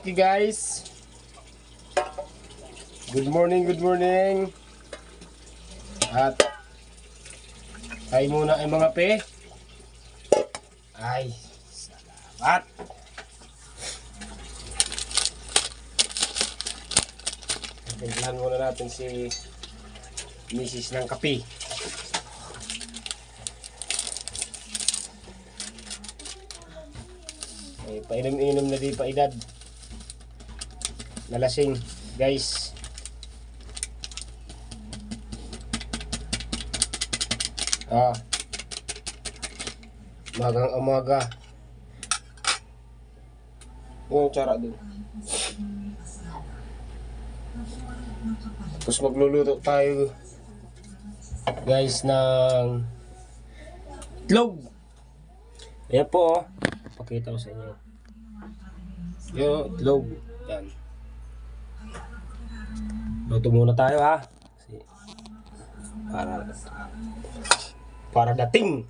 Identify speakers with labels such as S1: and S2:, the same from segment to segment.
S1: Okay guys. Good morning, good morning. At tayo muna ay mga pe. Ay, salamat. Timplahan muna natin si Mrs. ng kape. Ay, painom-inom na di pa edad. Nalasing, guys. Magang umaga. Yung tsara doon. Tapos magluluto tayo, guys, ng itlog. Ayan po, oh. Pakita ko sa inyo. Yung itlog. Yan. Luto muna tayo, ha. Para dating.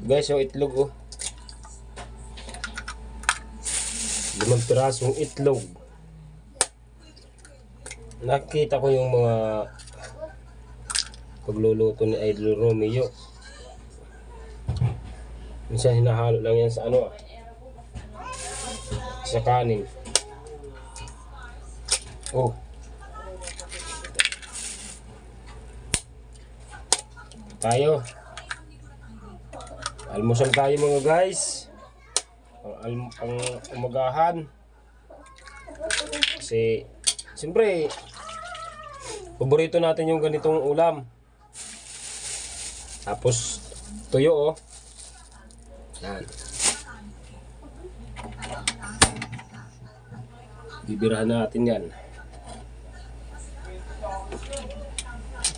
S1: Guys, yung itlog, oh. 5 pirasong itlog. Nakita ko yung mga pagluluto ni Idol Romeo. Minsan hinahalo lang yan sa ano, sa kanin. Oh. Tayo. Almusal tayo mga guys. Pang umagahan. Kasi siyempre paborito natin yung ganitong ulam. Tapos tuyo, oh. Yan. Bibirahan natin yan.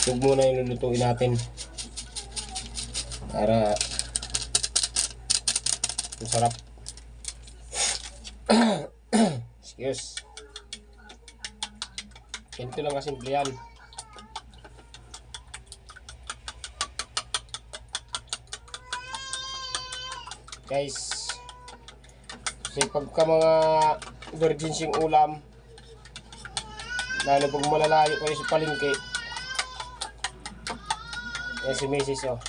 S1: Huwag muna yung lulutuin natin para masarap. Excuse. Ganito lang kasimple yan. Guys, kasi pagka mga virgins yung ulam, lalo pag malalayo kayo sa palengke, yan si Mrs. oh.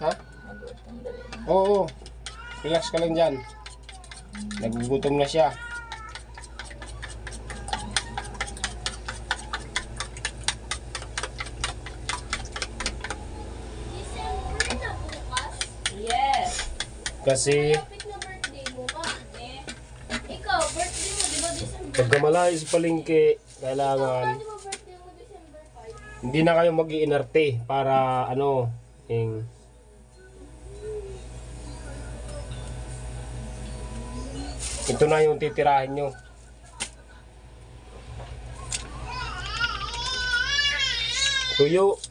S1: Ha? Oo, relax ka lang dyan. Nagugutom na siya. Kasi
S2: ikaw, birthday mo, di ba December?
S1: pagka malayo sa palengke, kailangan hindi na kayo mag-iinarte para ano, ito na yung titirahin nyo. Tuyo.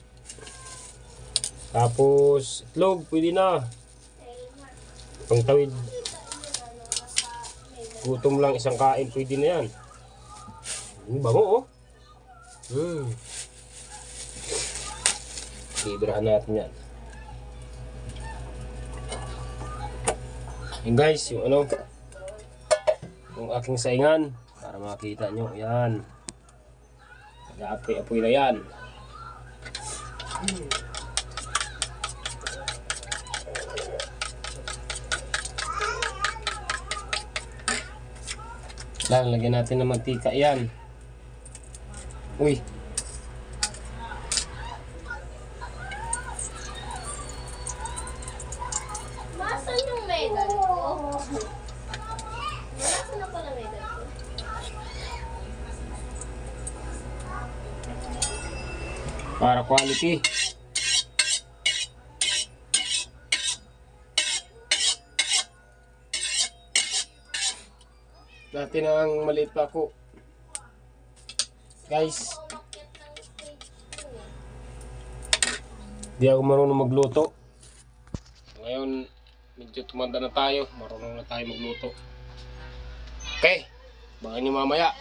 S1: Tapos itlog, pwede na. Pangtawid. Gutom lang isang kain, pwede na yan. Bango, oh. Ibirahan natin yan. Yan guys, yung ano, yung aking saingan, para makita nyo, yan. Nag-aapoy-apoy na yan. Lagyan natin ng mantika yan. Uy.
S2: Masa yung medal ko? Masa na pala medal ko?
S1: Para quality. Dati nang maliit pa ako, guys, di ako marunong magluto. Ngayon medyo tumanda na tayo, marunong na tayo magluto. Okay, baka niyo mamaya.